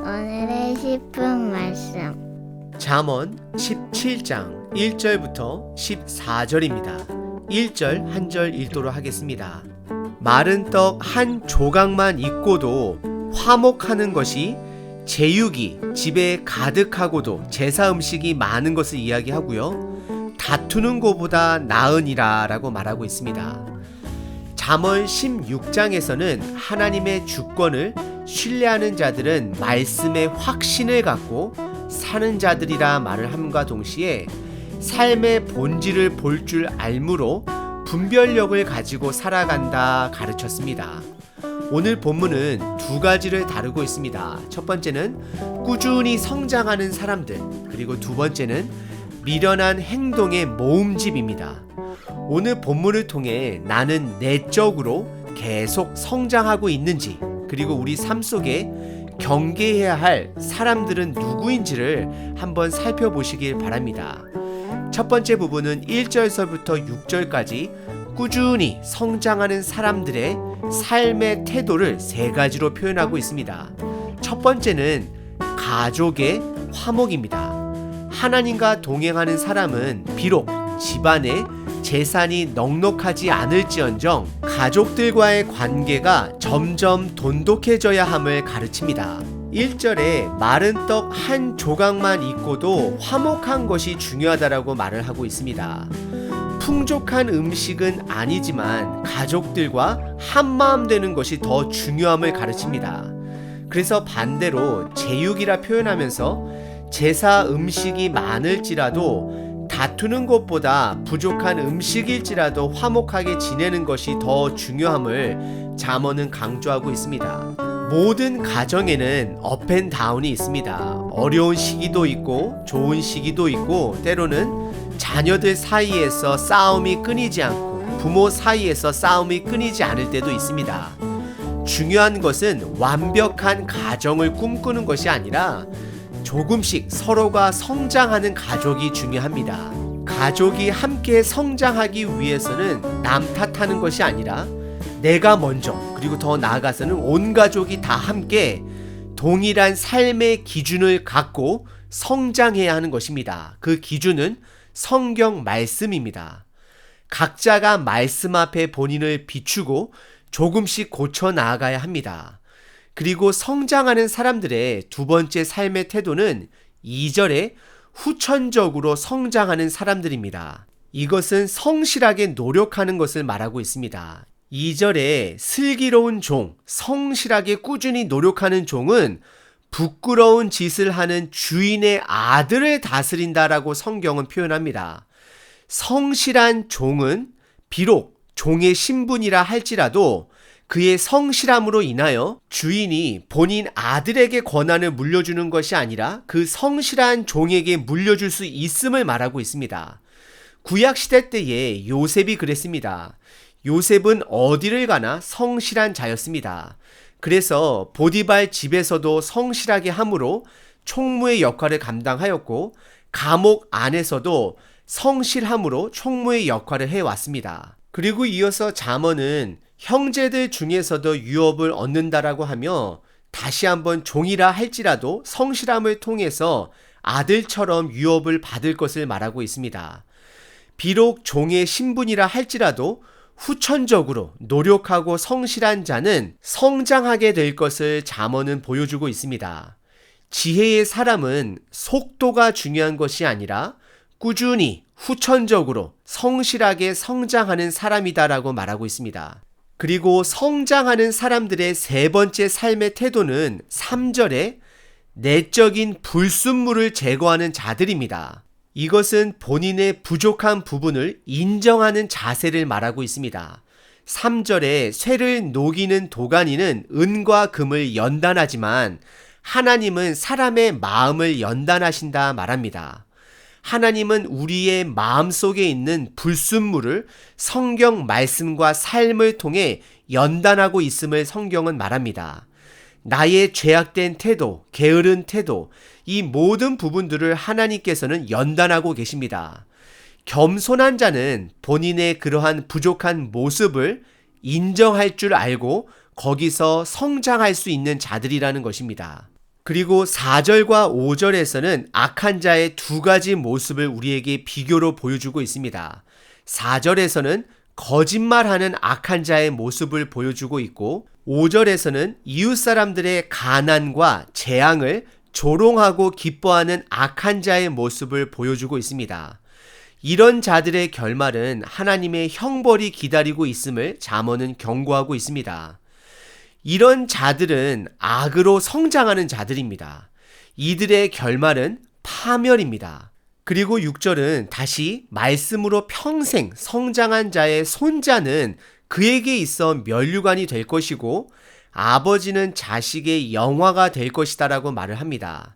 오늘의 10분 말씀. 잠언 17장 1절부터 14절입니다. 1절 한 절 읽도록 하겠습니다. 마른 떡 한 조각만 있고도 화목하는 것이 제육이 집에 가득하고도 제사 음식이 많은 것을 이야기하고요. 다투는 것보다 나으니라 라고 말하고 있습니다. 잠언 16장에서는 하나님의 주권을 신뢰하는 자들은 말씀에 확신을 갖고 사는 자들이라 말을 함과 동시에 삶의 본질을 볼 줄 알므로 분별력을 가지고 살아간다 가르쳤습니다. 오늘 본문은 두 가지를 다루고 있습니다. 첫 번째는 꾸준히 성장하는 사람들, 그리고 두 번째는 미련한 행동의 모음집입니다. 오늘 본문을 통해 나는 내적으로 계속 성장하고 있는지, 그리고 우리 삶 속에 경계해야 할 사람들은 누구인지를 한번 살펴보시길 바랍니다. 첫 번째 부분은 1절서부터 6절까지 꾸준히 성장하는 사람들의 삶의 태도를 세 가지로 표현하고 있습니다. 첫 번째는 가족의 화목입니다. 하나님과 동행하는 사람은 비록 집안에 재산이 넉넉하지 않을지언정 가족들과의 관계가 점점 돈독해져야 함을 가르칩니다. 1절에 마른 떡 한 조각만 있고도 화목한 것이 중요하다라고 말을 하고 있습니다. 풍족한 음식은 아니지만 가족들과 한마음 되는 것이 더 중요함을 가르칩니다. 그래서 반대로 제육이라 표현하면서 제사 음식이 많을지라도 다투는 것보다 부족한 음식일지라도 화목하게 지내는 것이 더 중요함을 잠언은 강조하고 있습니다. 모든 가정에는 업앤다운이 있습니다. 어려운 시기도 있고 좋은 시기도 있고 때로는 자녀들 사이에서 싸움이 끊이지 않고 부모 사이에서 싸움이 끊이지 않을 때도 있습니다. 중요한 것은 완벽한 가정을 꿈꾸는 것이 아니라 조금씩 서로가 성장하는 가족이 중요합니다. 가족이 함께 성장하기 위해서는 남 탓하는 것이 아니라 내가 먼저, 그리고 더 나아가서는 온 가족이 다 함께 동일한 삶의 기준을 갖고 성장해야 하는 것입니다. 그 기준은 성경 말씀입니다. 각자가 말씀 앞에 본인을 비추고 조금씩 고쳐 나아가야 합니다. 그리고 성장하는 사람들의 두 번째 삶의 태도는 2절에 후천적으로 성장하는 사람들입니다. 이것은 성실하게 노력하는 것을 말하고 있습니다. 2절에 슬기로운 종, 성실하게 꾸준히 노력하는 종은 부끄러운 짓을 하는 주인의 아들을 다스린다라고 성경은 표현합니다. 성실한 종은 비록 종의 신분이라 할지라도 그의 성실함으로 인하여 주인이 본인 아들에게 권한을 물려주는 것이 아니라 그 성실한 종에게 물려줄 수 있음을 말하고 있습니다. 구약시대 때에 요셉이 그랬습니다. 요셉은 어디를 가나 성실한 자였습니다. 그래서 보디발 집에서도 성실하게 함으로 총무의 역할을 감당하였고 감옥 안에서도 성실함으로 총무의 역할을 해왔습니다. 그리고 이어서 잠언은 형제들 중에서도 유업을 얻는다라고 하며 다시 한번 종이라 할지라도 성실함을 통해서 아들처럼 유업을 받을 것을 말하고 있습니다. 비록 종의 신분이라 할지라도 후천적으로 노력하고 성실한 자는 성장하게 될 것을 잠언은 보여주고 있습니다. 지혜의 사람은 속도가 중요한 것이 아니라 꾸준히 후천적으로 성실하게 성장하는 사람이다라고 말하고 있습니다. 그리고 성장하는 사람들의 세 번째 삶의 태도는 3절에 내적인 불순물을 제거하는 자들입니다. 이것은 본인의 부족한 부분을 인정하는 자세를 말하고 있습니다. 3절에 쇠를 녹이는 도가니는 은과 금을 연단하지만 하나님은 사람의 마음을 연단하신다 말합니다. 하나님은 우리의 마음속에 있는 불순물을 성경 말씀과 삶을 통해 연단하고 있음을 성경은 말합니다. 나의 죄악된 태도, 게으른 태도, 이 모든 부분들을 하나님께서는 연단하고 계십니다. 겸손한 자는 본인의 그러한 부족한 모습을 인정할 줄 알고 거기서 성장할 수 있는 자들이라는 것입니다. 그리고 4절과 5절에서는 악한 자의 두 가지 모습을 우리에게 비교로 보여주고 있습니다. 4절에서는 거짓말하는 악한 자의 모습을 보여주고 있고 5절에서는 이웃 사람들의 가난과 재앙을 조롱하고 기뻐하는 악한 자의 모습을 보여주고 있습니다. 이런 자들의 결말은 하나님의 형벌이 기다리고 있음을 잠언은 경고하고 있습니다. 이런 자들은 악으로 성장하는 자들입니다. 이들의 결말은 파멸입니다. 그리고 6절은 다시 말씀으로 평생 성장한 자의 손자는 그에게 있어 면류관이 될 것이고 아버지는 자식의 영화가 될 것이다 라고 말을 합니다.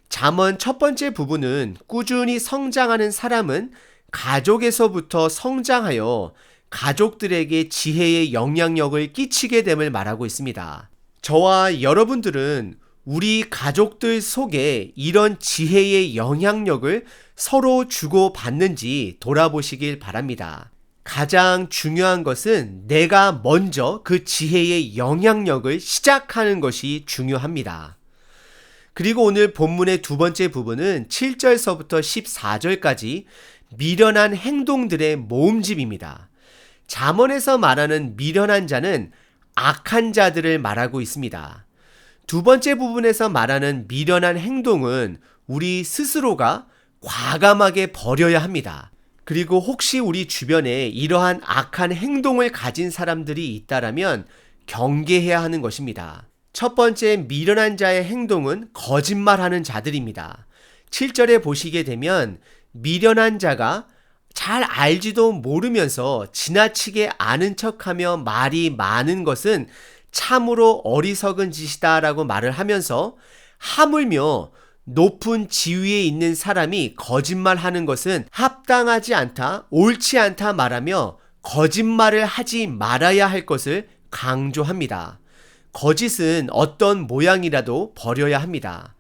잠언 첫 번째 부분은 꾸준히 성장하는 사람은 가족에서부터 성장하여 가족들에게 지혜의 영향력을 끼치게 됨을 말하고 있습니다. 저와 여러분들은 우리 가족들 속에 이런 지혜의 영향력을 서로 주고받는지 돌아보시길 바랍니다. 가장 중요한 것은 내가 먼저 그 지혜의 영향력을 시작하는 것이 중요합니다. 그리고 오늘 본문의 두 번째 부분은 7절서부터 14절까지 미련한 행동들의 모음집입니다. 잠언에서 말하는 미련한 자는 악한 자들을 말하고 있습니다. 두 번째 부분에서 말하는 미련한 행동은 우리 스스로가 과감하게 버려야 합니다. 그리고 혹시 우리 주변에 이러한 악한 행동을 가진 사람들이 있다라면 경계해야 하는 것입니다. 첫 번째 미련한 자의 행동은 거짓말하는 자들입니다. 7절에 보시게 되면 미련한 자가 잘 알지도 모르면서 지나치게 아는 척하며 말이 많은 것은 참으로 어리석은 짓이다 라고 말을 하면서 하물며 높은 지위에 있는 사람이 거짓말하는 것은 합당하지 않다, 옳지 않다 말하며 거짓말을 하지 말아야 할 것을 강조합니다. 거짓은 어떤 모양이라도 버려야 합니다.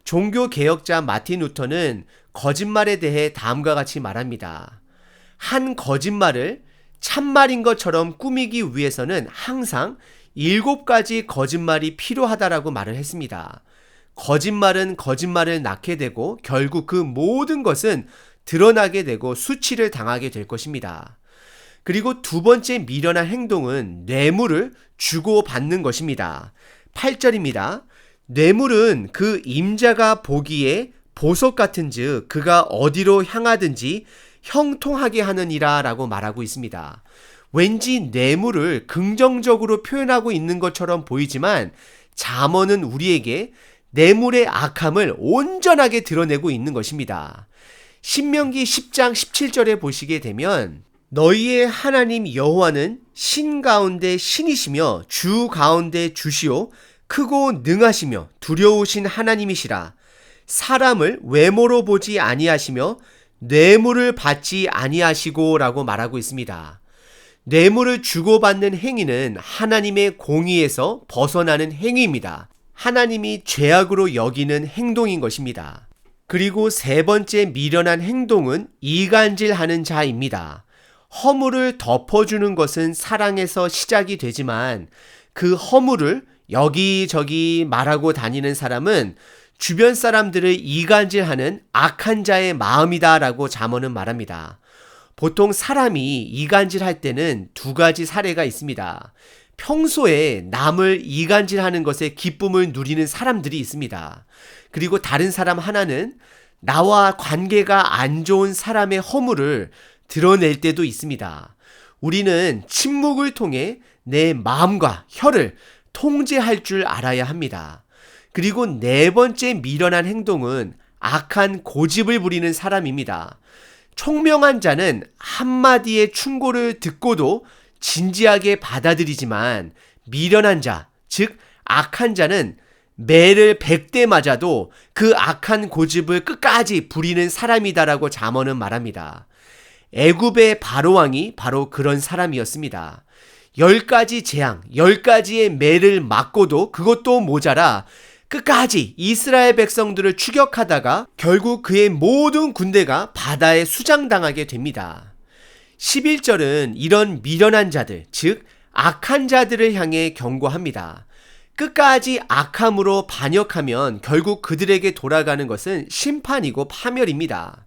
종교개혁자 마틴 루터는 거짓말에 대해 다음과 같이 말합니다. 한 거짓말을 참말인 것처럼 꾸미기 위해서는 항상 7가지 거짓말이 필요하다라고 말을 했습니다. 거짓말은 거짓말을 낳게 되고 결국 그 모든 것은 드러나게 되고 수치를 당하게 될 것입니다. 그리고 두 번째 미련한 행동은 뇌물을 주고받는 것입니다. 8절입니다. 뇌물은 그 임자가 보기에 보석 같은즉 그가 어디로 향하든지 형통하게 하느니라 라고 말하고 있습니다. 왠지 뇌물을 긍정적으로 표현하고 있는 것처럼 보이지만 잠언은 우리에게 뇌물의 악함을 온전하게 드러내고 있는 것입니다. 신명기 10장 17절에 보시게 되면 너희의 하나님 여호와는 신 가운데 신이시며 주 가운데 주시오 크고 능하시며 두려우신 하나님이시라. 사람을 외모로 보지 아니하시며 뇌물을 받지 아니하시고 라고 말하고 있습니다. 뇌물을 주고받는 행위는 하나님의 공의에서 벗어나는 행위입니다. 하나님이 죄악으로 여기는 행동인 것입니다. 그리고 세 번째 미련한 행동은 이간질하는 자입니다. 허물을 덮어주는 것은 사랑에서 시작이 되지만 그 허물을 여기저기 말하고 다니는 사람은 주변 사람들을 이간질하는 악한 자의 마음이다라고 잠언은 말합니다. 보통 사람이 이간질할 때는 두 가지 사례가 있습니다. 평소에 남을 이간질하는 것에 기쁨을 누리는 사람들이 있습니다. 그리고 다른 사람 하나는 나와 관계가 안 좋은 사람의 허물을 드러낼 때도 있습니다. 우리는 침묵을 통해 내 마음과 혀를 통제할 줄 알아야 합니다. 그리고 네 번째 미련한 행동은 악한 고집을 부리는 사람입니다. 총명한 자는 한마디의 충고를 듣고도 진지하게 받아들이지만 미련한 자, 즉 악한 자는 매를 100대 맞아도 그 악한 고집을 끝까지 부리는 사람이다라고 잠언은 말합니다. 애굽의 바로왕이 바로 그런 사람이었습니다. 10가지 재앙, 10가지의 매를 맞고도 그것도 모자라 끝까지 이스라엘 백성들을 추격하다가 결국 그의 모든 군대가 바다에 수장당하게 됩니다. 11절은 이런 미련한 자들, 즉 악한 자들을 향해 경고합니다. 끝까지 악함으로 반역하면 결국 그들에게 돌아가는 것은 심판이고 파멸입니다.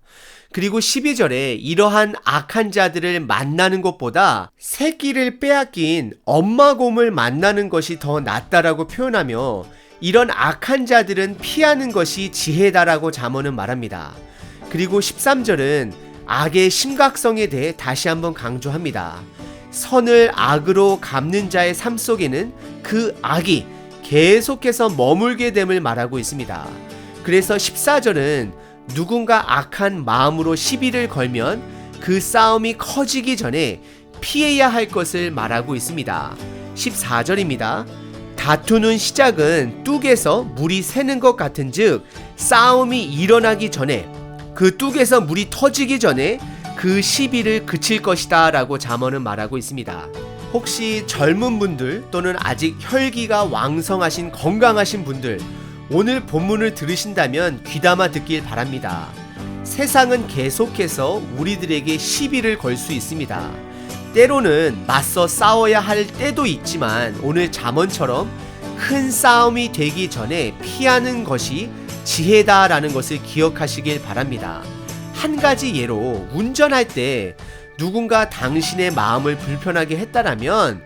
그리고 12절에 이러한 악한 자들을 만나는 것보다 새끼를 빼앗긴 엄마 곰을 만나는 것이 더 낫다라고 표현하며 이런 악한 자들은 피하는 것이 지혜다라고 잠언은 말합니다. 그리고 13절은 악의 심각성에 대해 다시 한번 강조합니다. 선을 악으로 갚는 자의 삶 속에는 그 악이 계속해서 머물게 됨을 말하고 있습니다. 그래서 14절은 누군가 악한 마음으로 시비를 걸면 그 싸움이 커지기 전에 피해야 할 것을 말하고 있습니다. 14절입니다. 다투는 시작은 뚝에서 물이 새는 것 같은즉 싸움이 일어나기 전에 그 뚝에서 물이 터지기 전에 그 시비를 그칠 것이다 라고 잠언은 말하고 있습니다. 혹시 젊은 분들 또는 아직 혈기가 왕성하신 건강하신 분들 오늘 본문을 들으신다면 귀담아 듣길 바랍니다. 세상은 계속해서 우리들에게 시비를 걸 수 있습니다. 때로는 맞서 싸워야 할 때도 있지만 오늘 잠언처럼 큰 싸움이 되기 전에 피하는 것이 지혜다라는 것을 기억하시길 바랍니다. 한 가지 예로 운전할 때 누군가 당신의 마음을 불편하게 했다라면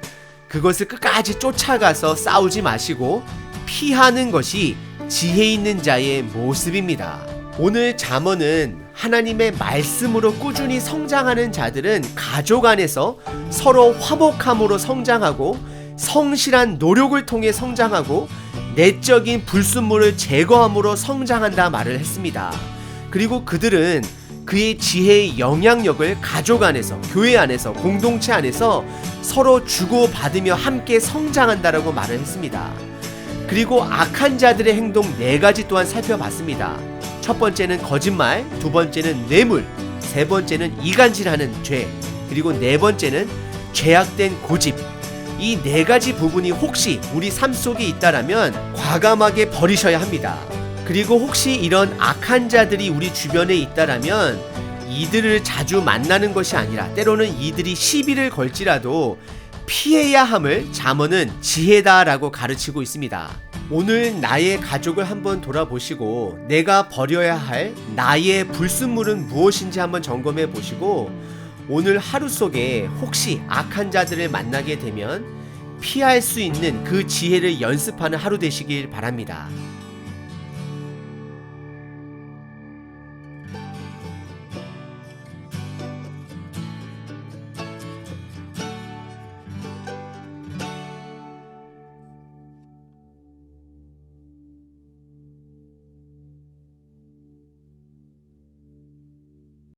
그것을 끝까지 쫓아가서 싸우지 마시고 피하는 것이 지혜 있는 자의 모습입니다. 오늘 잠언은 하나님의 말씀으로 꾸준히 성장하는 자들은 가족 안에서 서로 화목함으로 성장하고 성실한 노력을 통해 성장하고 내적인 불순물을 제거함으로 성장한다 말을 했습니다. 그리고 그들은 그의 지혜의 영향력을 가족 안에서, 교회 안에서, 공동체 안에서 서로 주고받으며 함께 성장한다라고 말을 했습니다. 그리고 악한 자들의 행동 4가지 또한 살펴봤습니다. 첫 번째는 거짓말, 두 번째는 뇌물, 세 번째는 이간질하는 죄, 그리고 네 번째는 죄악된 고집. 이 4가지 부분이 혹시 우리 삶 속에 있다라면 과감하게 버리셔야 합니다. 그리고 혹시 이런 악한 자들이 우리 주변에 있다라면 이들을 자주 만나는 것이 아니라 때로는 이들이 시비를 걸지라도 피해야 함을 잠언은 지혜다라고 가르치고 있습니다. 오늘 나의 가족을 한번 돌아보시고 내가 버려야 할 나의 불순물은 무엇인지 한번 점검해 보시고 오늘 하루 속에 혹시 악한 자들을 만나게 되면 피할 수 있는 그 지혜를 연습하는 하루 되시길 바랍니다.